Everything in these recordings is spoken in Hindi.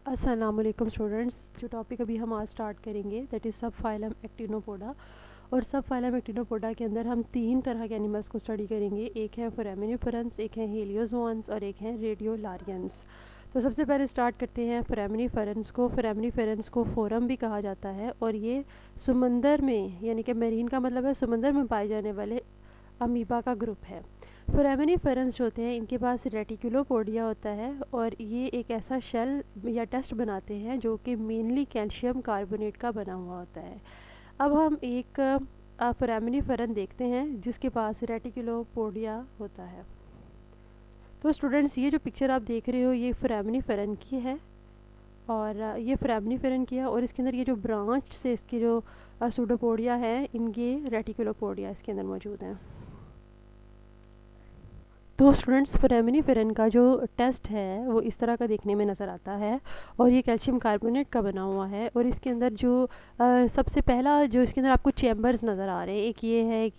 अस्सलाम वालेकुम स्टूडेंट्स। जो टॉपिक अभी हम आज स्टार्ट करेंगे दैट इज़ सब फाइलम एक्टिनोपोडा। और सब फाइलम एक्टिनोपोडा के अंदर हम तीन तरह के एनिमल्स को स्टडी करेंगे। एक है फोरामिनिफेरंस, एक है हेलियोजोन्स और एक है रेडियोलारियंस। तो सबसे पहले स्टार्ट करते हैं फोरामिनिफेरंस को। फोरामिनिफेरंस को फोरम भी कहा जाता है और ये समंदर में यानी कि मेरीन का मतलब है समंदर में पाए जाने वाले अमीबा का ग्रुप है। फोरामिनिफेरंस जो होते हैं इनके पास रेटिकुलोपोडिया होता है और ये एक ऐसा शेल या टेस्ट बनाते हैं जो कि मेनली कैल्शियम कार्बोनेट का बना हुआ होता है। अब हम एक फोरामिनिफेरन देखते हैं जिसके पास रेटिकुलोपोडिया होता है। तो स्टूडेंट्स, ये जो पिक्चर आप देख रहे हो ये फोरामिनिफेरन की है और ये फोरामिनिफेरन की है और इसके अंदर ये जो ब्रांच से इसकी जो सूडोपोडिया है इनके रेटिकुलोपोडिया इसके अंदर मौजूद हैं। तो स्टूडेंट्स, फोरामिनिफेरन का जो टेस्ट है वो इस तरह का देखने में नज़र आता है और ये कैल्शियम कार्बोनेट का बना हुआ है और इसके अंदर जो सबसे पहला जो इसके अंदर आपको चैम्बर्स नज़र आ रहे हैं, एक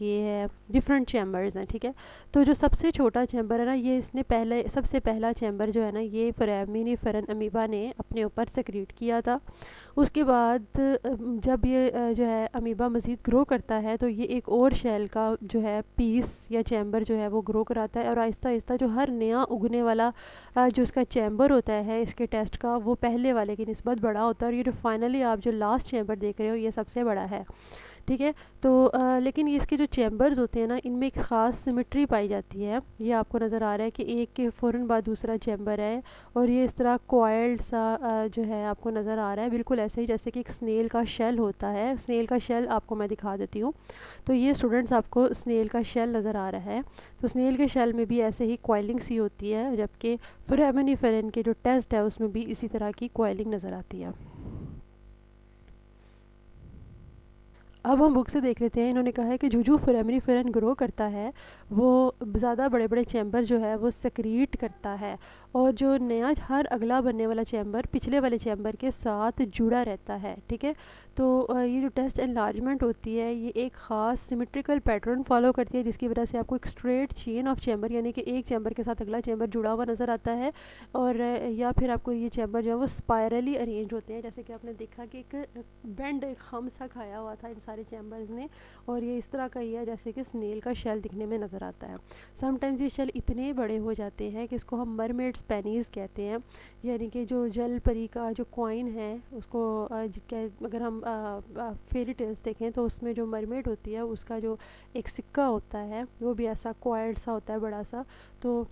ये है डिफरेंट चैम्बर्स हैं, ठीक है। तो जो सबसे छोटा चैम्बर है ना, ये इसने पहले सबसे पहला चैम्बर जो है ना ये फोरामिनिफेरन अमीबा ने अपने ऊपर सेक्रेट किया था। उसके बाद जब ये जो है अमीबा मज़ीद ग्रो करता है तो ये एक और शेल का जो है पीस या चैम्बर जो है वो ग्रो कराता है और आहिस्ता आहिस्ता जो हर नया उगने वाला जो इसका चैम्बर होता है इसके टेस्ट का वो पहले वाले की निस्बत बड़ा होता है और ये जो फाइनली आप जो लास्ट चैम्बर देख रहे हो ये सबसे बड़ा है, ठीक है। तो लेकिन ये इसके जो चैम्बर्स होते हैं ना इनमें एक ख़ास सिमेट्री पाई जाती है। ये आपको नज़र आ रहा है कि एक के फ़ौरन बाद दूसरा चैम्बर है और ये इस तरह कॉइल्ड सा जो है आपको नज़र आ रहा है, बिल्कुल ऐसे ही जैसे कि एक स्नेल का शेल होता है। स्नेल का शेल आपको मैं दिखा देती हूँ। तो ये स्टूडेंट्स आपको स्नेल का शेल नज़र आ रहा है। तो स्नेल के शेल में भी ऐसे ही कॉइलिंग सी होती है, जबकि फोरामिनिफेरन के जो टेस्ट है उसमें भी इसी तरह की कॉइलिंग नज़र आती है। अब हम बुक से देख लेते हैं। इन्होंने कहा है कि जो फोरामिनिफेरन ग्रो करता है वो ज़्यादा बड़े बड़े चैम्बर जो है वो सक्रीट करता है और जो नया हर अगला बनने वाला चैम्बर पिछले वाले चैम्बर के साथ जुड़ा रहता है, ठीक है। तो ये जो टेस्ट एनलार्जमेंट होती है ये एक ख़ास सिमेट्रिकल पैटर्न फॉलो करती है जिसकी वजह से आपको एक स्ट्रेट चेन ऑफ चैम्बर यानी कि एक चैम्बर के साथ अगला चैम्बर जुड़ा हुआ नज़र आता है और या फिर आपको ये चैम्बर जो है वो स्पायरली अरेंज होते हैं, जैसे कि आपने देखा कि एक बेंड एक खम सा खाया हुआ था इन सारे चैम्बर्स ने और ये इस तरह का ही है जैसे कि स्नेल का शेल दिखने में नज़र आता है। समटाइम्स ये शेल इतने बड़े हो जाते हैं कि इसको हम मरमेड्स पेनीज़ कहते हैं, यानी कि जो जल परी का जो कॉइन है उसको अगर हम फेरी टेल्स देखें तो उसमें जो मरमेड होती है उसका जो एक सिक्का होता है वो भी ऐसा क्वाइल्ड सा होता है बड़ा सा। तो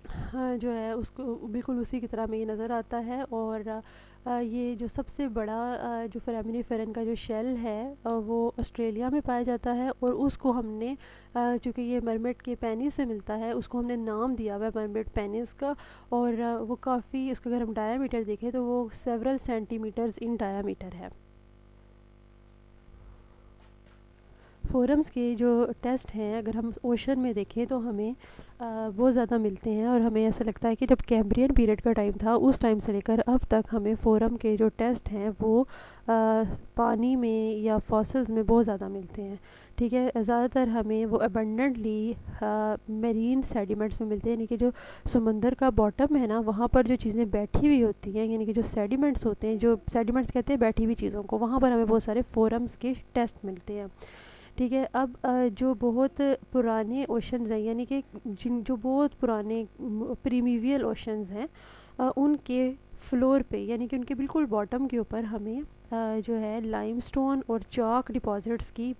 हाँ, जो है उसको बिल्कुल उसी की तरह में ये नज़र आता है और ये जो सबसे बड़ा जो फोरामिनिफेरन का जो शेल है वो ऑस्ट्रेलिया में पाया जाता है और उसको हमने चूँकि ये मरमेड के पेनी से मिलता है उसको हमने नाम दिया हुआ है मरमेड पेनिस का। और वो काफ़ी उसका अगर हम डायामीटर देखें तो वो सेवरल सेंटीमीटर्स इन डायामीटर है। फोरम्स के जो टेस्ट हैं अगर हम ओशन में देखें तो हमें बहुत ज़्यादा मिलते हैं और हमें ऐसा लगता है कि जब कैम्ब्रियन पीरियड का टाइम था उस टाइम से लेकर अब तक हमें फोरम के जो टेस्ट हैं वो पानी में या फॉसिल्स में बहुत ज़्यादा मिलते हैं, ठीक है। ज़्यादातर हमें वो अबंडेंटली मेरीन सेडिमेंट्स में मिलते हैं, यानी कि जो समंदर का बॉटम है ना वहाँ पर जो चीज़ें बैठी हुई होती हैं यानी कि जो सेडिमेंट्स होते हैं, जो सेडिमेंट्स कहते हैं बैठी हुई चीज़ों को, वहाँ पर हमें बहुत सारे फोरम्स के टेस्ट मिलते हैं, ठीक है। अब जो बहुत पुराने ओशंस हैं यानी कि जिन जो बहुत पुराने प्रीमीवियल ओशंस हैं उनके फ्लोर पे यानी कि उनके बिल्कुल बॉटम के ऊपर हमें जो है लाइमस्टोन और चॉक डिपॉजिट्स की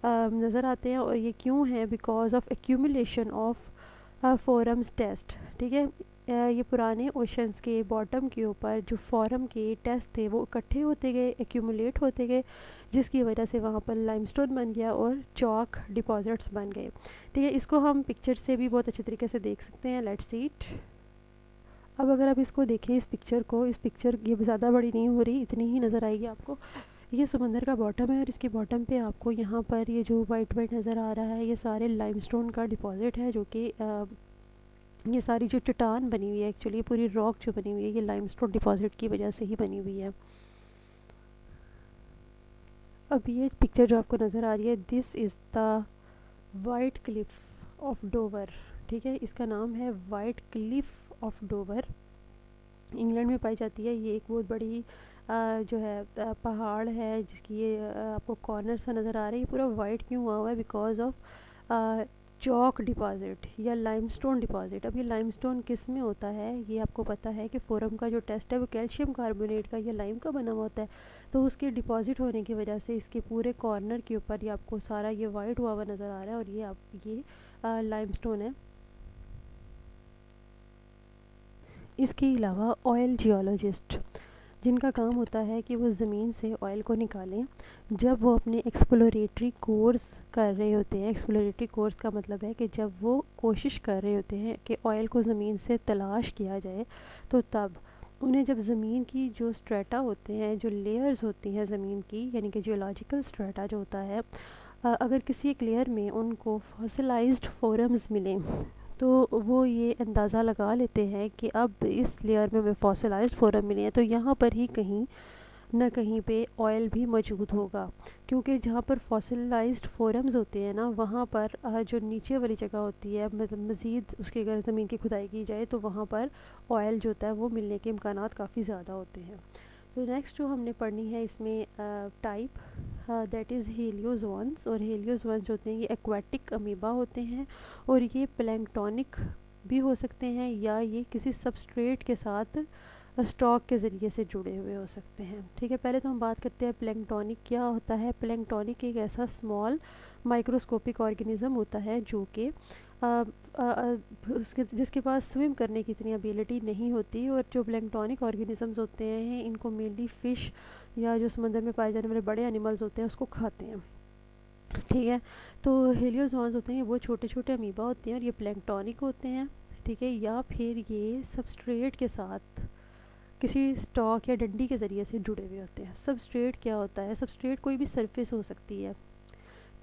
नज़र आते हैं और ये क्यों है? Because of accumulation of forams test, ठीक है। ये पुराने ओशंस के बॉटम के ऊपर जो फोरम के टेस्ट थे वो इकट्ठे होते गए, एक्यूमुलेट होते गए, जिसकी वजह से वहाँ पर लाइमस्टोन बन गया और चॉक डिपॉजिट्स बन गए, ठीक है। इसको हम पिक्चर से भी बहुत अच्छे तरीके से देख सकते हैं। Let's see it. अब अगर आप इसको देखें इस पिक्चर को, इस पिक्चर ये ज़्यादा बड़ी नहीं हो रही, इतनी ही नज़र आएगी आपको। ये समंदर का बॉटम है और इसके बॉटम पे आपको यहाँ पर ये जो वाइट वाइट नज़र आ रहा है ये सारे लाइमस्टोन का डिपॉजिट है, जो कि ये सारी जो चट्टान बनी हुई है एक्चुअली पूरी रॉक जो बनी हुई है ये लाइमस्टोन डिपॉजिट की वजह से ही बनी हुई है। अब ये पिक्चर जो आपको नज़र आ रही है this is the white Cliff of Dover, ठीक है। इसका नाम है white Cliff of Dover England में पाई जाती है। ये एक बहुत बड़ी जो है पहाड़ है, जिसकी ये आपको कॉर्नर सा नज़र आ रहा है। ये पूरा वाइट क्यों हुआ हुआ है? बिकॉज ऑफ चॉक डिपॉज़िट या लाइमस्टोन डिपॉज़िट। अब ये लाइमस्टोन किस में होता है ये आपको पता है कि फोरम का जो टेस्ट है वो कैल्शियम कार्बोनेट का या लाइम का बना हुआ होता है। तो उसके डिपॉज़िट होने की वजह से इसके पूरे कॉर्नर के ऊपर ये आपको सारा ये वाइट हुआ हुआ नज़र आ रहा है, और ये लाइमस्टोन है। इसके अलावा ऑयल जियोलॉजिस्ट, जिनका काम होता है कि वो ज़मीन से ऑयल को निकालें, जब वो अपने एक्सप्लोरेटरी कोर्स कर रहे होते हैं। एक्सप्लोरेटरी कोर्स का मतलब है कि जब वो कोशिश कर रहे होते हैं कि ऑयल को ज़मीन से तलाश किया जाए, तो तब उन्हें जब ज़मीन की जो स्ट्रेटा होते हैं, जो लेयर्स होती हैं ज़मीन की, यानी कि जियोलॉजिकल स्ट्रेटा जो होता है, अगर किसी एक लेयर में उनको फॉसिलाइज्ड फोरम्स मिलें, तो वो ये अंदाज़ा लगा लेते हैं कि अब इस लेयर में हमें फॉसिलाइज्ड फोरम मिले हैं, तो यहाँ पर ही कहीं ना कहीं पे ऑयल भी मौजूद होगा। क्योंकि जहाँ पर फॉसिलाइज्ड फोरम्स होते हैं ना, वहाँ पर जो नीचे वाली जगह होती है, मतलब मज़ीद उसकी अगर ज़मीन की खुदाई की जाए तो वहाँ पर ऑयल जो होता है वो मिलने के इम्कानात काफ़ी ज़्यादा होते हैं। तो नेक्स्ट जो हमने पढ़नी है इसमें टाइप, दैट इज़ हेलियोजोन्स। और हेलियोजोन्स जो होते हैं ये एक्वाटिक अमीबा होते हैं, और ये प्लैंक्टोनिक भी हो सकते हैं, या ये किसी सबस्ट्रेट के साथ स्टॉक के ज़रिए से जुड़े हुए हो सकते हैं। ठीक है, पहले तो हम बात करते हैं प्लैंक्टोनिक क्या होता है। प्लैंक्टोनिक एक ऐसा स्मॉल माइक्रोस्कोपिक ऑर्गेनिज्म होता है जो कि उसके जिसके पास स्विम करने की इतनी एबिलिटी नहीं होती। और जो प्लैंक्टोनिक ऑर्गेनिजम्स होते हैं इनको मेनली फ़िश या जो समंदर में पाए जाने वाले बड़े एनिमल्स होते हैं उसको खाते हैं। ठीक है, तो हेलियोजोन्स होते हैं वो छोटे छोटे अमीबा होते हैं, और ये प्लैंक्टोनिक होते हैं। ठीक है, या फिर ये सबस्ट्रेट के साथ किसी स्टॉक या डंडी के ज़रिए से जुड़े हुए होते हैं। सबस्ट्रेट क्या होता है? सबस्ट्रेट कोई भी सरफेस हो सकती है।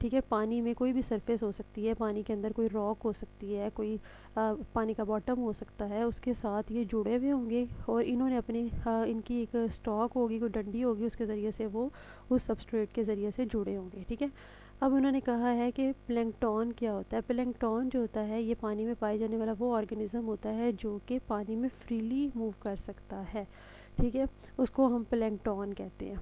ठीक है, पानी में कोई भी सरफेस हो सकती है, पानी के अंदर कोई रॉक हो सकती है, कोई पानी का बॉटम हो सकता है, उसके साथ ये जुड़े हुए होंगे, और इन्होंने अपनी इनकी एक स्टॉक होगी, कोई डंडी होगी, उसके ज़रिए से वो उस सबस्ट्रेट के ज़रिए से जुड़े होंगे। ठीक है, अब उन्होंने कहा है कि प्लैंक्टन क्या होता है। प्लैंक्टन जो होता है ये पानी में पाए जाने वाला वो ऑर्गेनिज्म होता है जो कि पानी में फ्रीली मूव कर सकता है। ठीक है, उसको हम प्लैंक्टन कहते हैं।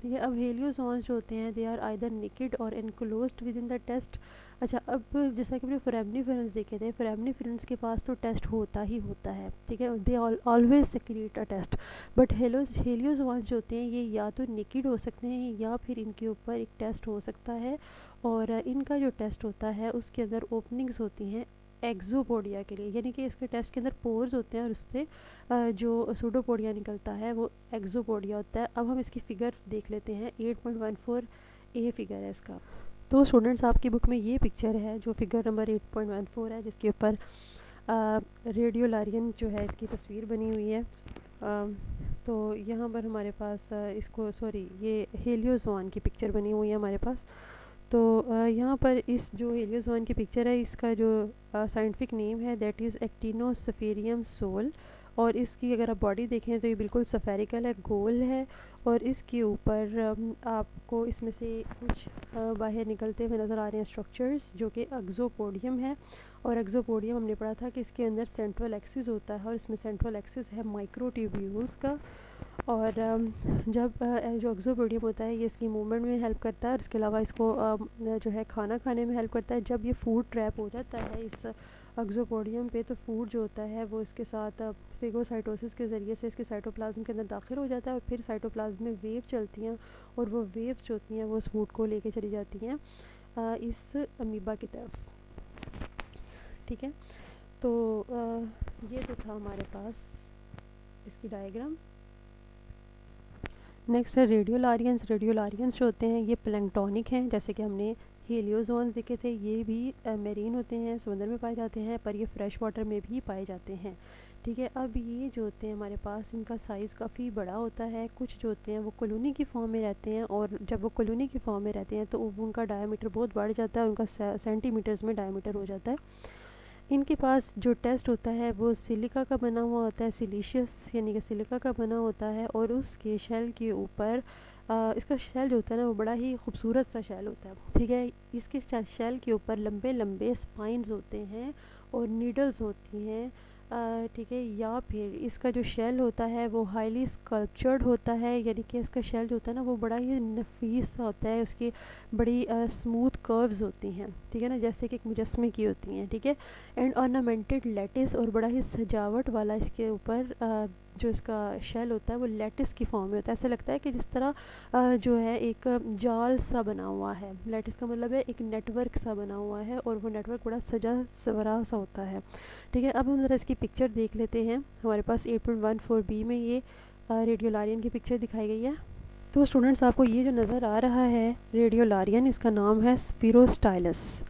ठीक है, अब हेलियोजोन्स जो होते हैं they are either naked or enclosed within the test. अच्छा, अब जैसा कि हमने फोरामिनिफेरंस देखे थे, फोरामिनिफेरंस के पास तो टेस्ट होता ही होता है। ठीक है, they always secrete a taste. But heliozoans जो होते हैं ये या तो नेकेड हो सकते हैं, या फिर इनके ऊपर एक टेस्ट हो सकता है, और इनका जो टेस्ट होता है उसके अंदर ओपनिंग्स होती हैं एक्जोपोडिया के लिए, यानी कि इसके टेस्ट के अंदर पोर्स होते हैं, और उससे जो सूडोपोडिया निकलता है वो एक्जोपोडिया होता है। अब हम इसकी फ़िगर देख लेते हैं। 8.14 ए फिगर है इसका। तो स्टूडेंट्स आपकी बुक में ये पिक्चर है जो फिगर नंबर 8.14 है, जिसके ऊपर रेडियोलारियन जो है इसकी तस्वीर बनी हुई है। तो यहाँ पर हमारे पास इसको सॉरी ये हेलियोजोन की पिक्चर बनी हुई है हमारे पास। तो यहाँ पर इस जो हेलियोजोन की पिक्चर है इसका जो साइंटिफिक नेम है दैट इज़ एक्टिनोसफेरियम सोल। और इसकी अगर आप बॉडी देखें तो ये बिल्कुल सफेरिकल है, गोल है, और इसके ऊपर आपको इसमें से कुछ बाहर निकलते हुए नज़र आ रहे हैं स्ट्रक्चर्स जो कि एक्सोपोडियम है। और एक्सोपोडियम हमने पढ़ा था कि इसके अंदर सेंट्रल एक्सिस होता है, और इसमें सेंट्रल एक्सिस है माइक्रोट्यूब्यूल्स का। और जब जो एक्सोपोडियम होता है ये इसकी मूवमेंट में हेल्प करता है, और इसके अलावा इसको जो है खाना खाने में हेल्प करता है। जब ये फूड ट्रैप हो जाता है इस एक्सोपोडियम पे, तो फूड जो होता है वो इसके साथ फेगोसाइटोसिस के ज़रिए से इसके साइटोप्लाज्म के अंदर दाखिल हो जाता है, और फिर साइटोप्लाज्म में वेव चलती हैं, और वो वेव्स जो होती हैं वो उस फूड को लेके चली जाती हैं इस अमीबा की तरफ। ठीक है, तो ये तो था हमारे पास इसकी डायग्राम। नेक्स्ट है रेडियोलारियंस। रेडियोलारियंस जो होते हैं ये प्लैंक्टोनिक हैं, जैसे कि हमने हेलियोजोन्स देखे थे। ये भी मेरीन होते हैं, समुद्र में पाए जाते हैं, पर ये फ्रेश वाटर में भी पाए जाते हैं। ठीक है, अब ये जो होते हैं हमारे पास इनका साइज़ काफ़ी बड़ा होता है। कुछ जो होते हैं वो कॉलोनी की फॉर्म में रहते हैं, और जब वो कॉलोनी की फॉर्म में रहते हैं तो उनका डायमीटर बहुत बढ़ जाता है, उनका सेंटीमीटर्स में डायमीटर हो जाता है। इनके पास जो टेस्ट होता है वो सिलिका का बना हुआ होता है, सिलिशियस यानी कि सिलिका का बना होता है, और उसके शेल के ऊपर इसका शेल जो होता है ना वो बड़ा ही खूबसूरत सा शेल होता है। ठीक है, इसके शेल के ऊपर लंबे लंबे स्पाइंस होते हैं और नीडल्स होती हैं ठीक है, या फिर इसका जो शेल होता है वो हाईली स्कल्पचर्ड होता है, यानी कि इसका शेल जो होता है ना वो बड़ा ही नफीस सा होता है, उसकी बड़ी स्मूथ कर्व्स होती हैं, ठीक है ना, जैसे कि एक मुजस्मे की होती हैं, ठीक है। एंड ऑर्नामेंटेड लेटिस, और बड़ा ही सजावट वाला इसके ऊपर जो इसका शेल होता है वो लेटिस की फॉर्म में होता है। ऐसा लगता है कि जिस तरह जो है एक जाल सा बना हुआ है। लेटिस का मतलब है एक नेटवर्क सा बना हुआ है, और वो नेटवर्क बड़ा सजा सवरा सा होता है, ठीक है। अब हम ज़रा इसकी पिक्चर देख लेते हैं। हमारे पास 8.14b में ये रेडियोलारियन की पिक्चर दिखाई गई है। तो स्टूडेंट्स, आपको ये जो नज़र आ रहा है रेडियोलारियन, इसका नाम है स्फीरोस्टाइलस,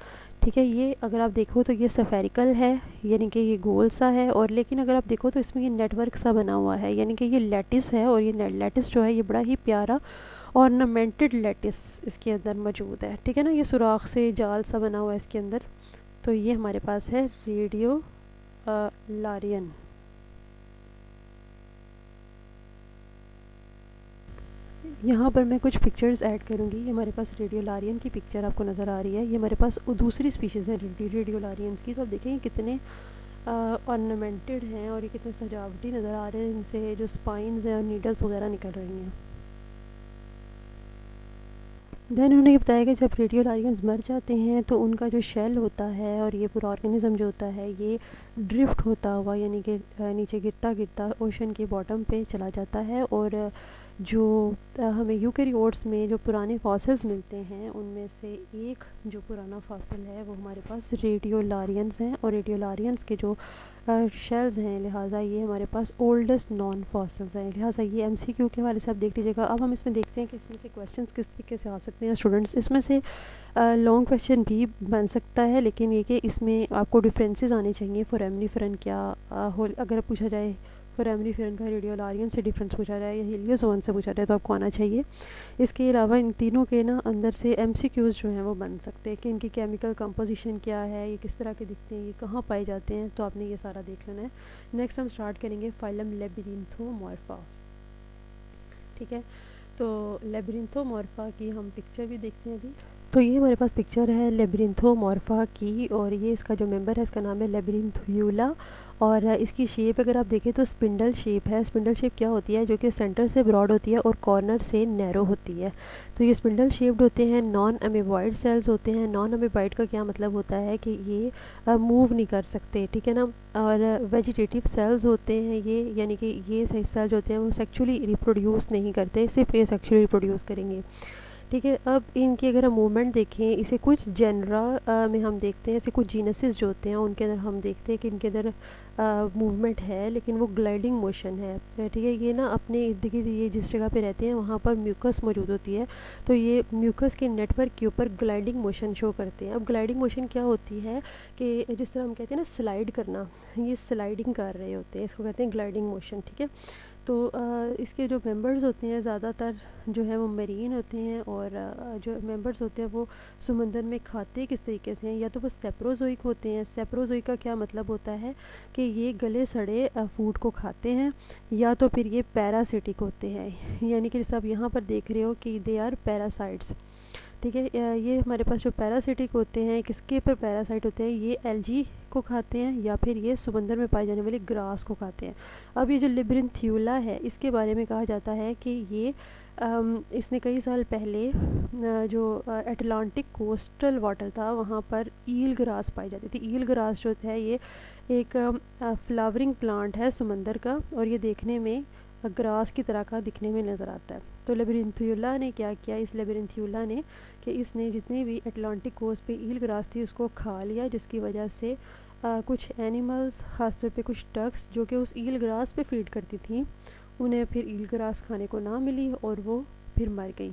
ठीक है। ये अगर आप देखो तो ये सफेरिकल है, यानी कि ये गोल सा है, और लेकिन अगर आप देखो तो इसमें ये नेटवर्क सा बना हुआ है, यानी कि ये लेटिस है, और ये लेटिस जो है ये बड़ा ही प्यारा ऑर्नामेंटेड लेटिस इसके अंदर मौजूद है, ठीक है ना। ये सुराख से जाल सा बना हुआ है इसके अंदर। तो ये हमारे पास है रेडियो लारियन। यहाँ पर मैं कुछ पिक्चर्स ऐड करूँगी। ये हमारे पास रेडियोलारियन की पिक्चर आपको नज़र आ रही है। ये हमारे पास दूसरी स्पीशीज़ है रेडियोलारियंस की। तो आप देखें कितने ऑर्नामेंटेड हैं और ये कितने सजावटी नज़र आ रहे हैं, इनसे जो स्पाइंस हैं और नीडल्स वगैरह निकल रही हैं। देन उन्होंने ये बताया कि जब रेडियोलारियंस मर जाते हैं तो उनका जो शेल होता है और ये पूरा ऑर्गेनिज्म जो होता है ये ड्रिफ्ट होता हुआ, यानी कि नीचे गिरता गिरता ओशन के बॉटम पे चला जाता है। और जो हमें यूकैरियोट्स में जो पुराने फॉसिल्स मिलते हैं उनमें से एक जो पुराना फॉसिल है वो हमारे पास रेडियोलारियंस हैं, और रेडियोलारियंस के जो शेल्स हैं, लिहाजा ये हमारे पास ओल्डेस्ट नॉन फॉसिल्स हैं। लिहाजा ये एमसीक्यू के हवाले से आप देख लीजिएगा। अब हम इसमें देखते हैं कि इसमें से क्वेश्चंस किस तरीके से आ सकते हैं स्टूडेंट्स। इसमें से लॉन्ग क्वेश्चन भी बन सकता है, लेकिन ये कि इसमें आपको डिफरेंसेस आने चाहिए। फोरामिनिफेरन क्या अगर पूछा जाए फोरामिनिफेरन का रेडियोलारियन से डिफरेंस पूछा जाए या हीलियोजोन से पूछा जाए तो आपको आना चाहिए। इसके अलावा इन तीनों के ना अंदर से एमसीक्यूज़ जो हैं वो बन सकते हैं कि इनकी केमिकल कंपोजिशन क्या है, ये किस तरह के दिखते हैं, ये कहाँ पाए जाते हैं, तो आपने ये सारा देख लेना है। नेक्स्ट हम स्टार्ट करेंगे फाइलम लेबिरिंथोमॉर्फा, ठीक है। तो लेबिरिंथोमॉर्फा की हम पिक्चर भी देखते हैं अभी। तो ये हमारे पास पिक्चर है लेबिरिंथोमॉर्फा की, और ये इसका जो मेंबर है इसका नाम है लेबिरिंथ्यूला। और इसकी शेप अगर आप देखें तो स्पिंडल शेप है। स्पिंडल शेप क्या होती है, जो कि सेंटर से ब्रॉड होती है और कॉर्नर से नैरो होती है। तो ये स्पिंडल शेप्ड होते हैं, नॉन अमीबॉइड सेल्स होते हैं। नॉन अमीबॉइड का क्या मतलब होता है कि ये मूव नहीं कर सकते, ठीक है ना। और वेजिटेटिव सेल्स होते हैं ये, यानी कि ये सेल्स जो होते हैं वो सेक्सुअली रिप्रोड्यूस नहीं करते, सिर्फ ये सेक्सुअली रिप्रोड्यूस करेंगे, ठीक है। अब इनकी अगर हम मूवमेंट देखें, इसे कुछ जनरा में हम देखते हैं, ऐसे कुछ जीनसेस जो होते हैं उनके अंदर हम देखते हैं कि इनके अंदर मूवमेंट है, लेकिन वो ग्लाइडिंग मोशन है, ठीक है। ये ना अपने इर्द गिर्द ये जिस जगह पे रहते हैं वहाँ पर म्यूकस मौजूद होती है, तो ये म्यूकस के नेटवर्क के ऊपर ग्लाइडिंग मोशन शो करते हैं। अब ग्लाइडिंग मोशन क्या होती है कि जिस तरह हम कहते हैं ना स्लाइड करना, ये स्लाइडिंग कर रहे होते हैं, इसको कहते हैं ग्लाइडिंग मोशन, ठीक है। तो इसके जो मेंबर्स होते हैं ज़्यादातर जो है वो मरीन होते हैं, और जो मेंबर्स होते हैं वो समंदर में खाते किस तरीके से हैं, या तो वो सेप्रोजोइक होते हैं। सेप्रोजोइक का क्या मतलब होता है कि ये गले सड़े फूड को खाते हैं, या तो फिर ये पैरासिटिक होते हैं, यानी कि जैसे आप यहाँ पर देख रहे हो कि दे आर पैरासाइट्स, ठीक है। ये हमारे पास जो पैरासिटिक होते हैं किसके पर पैरासाइट होते हैं, ये एल्गी को खाते हैं या फिर ये समंदर में पाई जाने वाली ग्रास को खाते हैं। अब ये जो लिब्रिंथ्यूला है इसके बारे में कहा जाता है कि ये इसने कई साल पहले जो अटलांटिक कोस्टल वाटर था वहाँ पर ईल ग्रास पाई जाती थी। ईल ग्रास जो है ये एक फ्लावरिंग प्लांट है समंदर का, और ये देखने में ग्रास की तरह का दिखने में नज़र आता है। तो लेबिरिंथ्यूला ने क्या किया, इस लेबिरिंथ्यूला ने कि इसने जितनी भी अटलांटिक कोस्ट पे ईल ग्रास थी उसको खा लिया, जिसकी वजह से कुछ एनिमल्स ख़ासतौर पे कुछ डक्स जो कि उस ईल ग्रास पे फीड करती थी, उन्हें फिर ईल ग्रास खाने को ना मिली और वो फिर मर गई।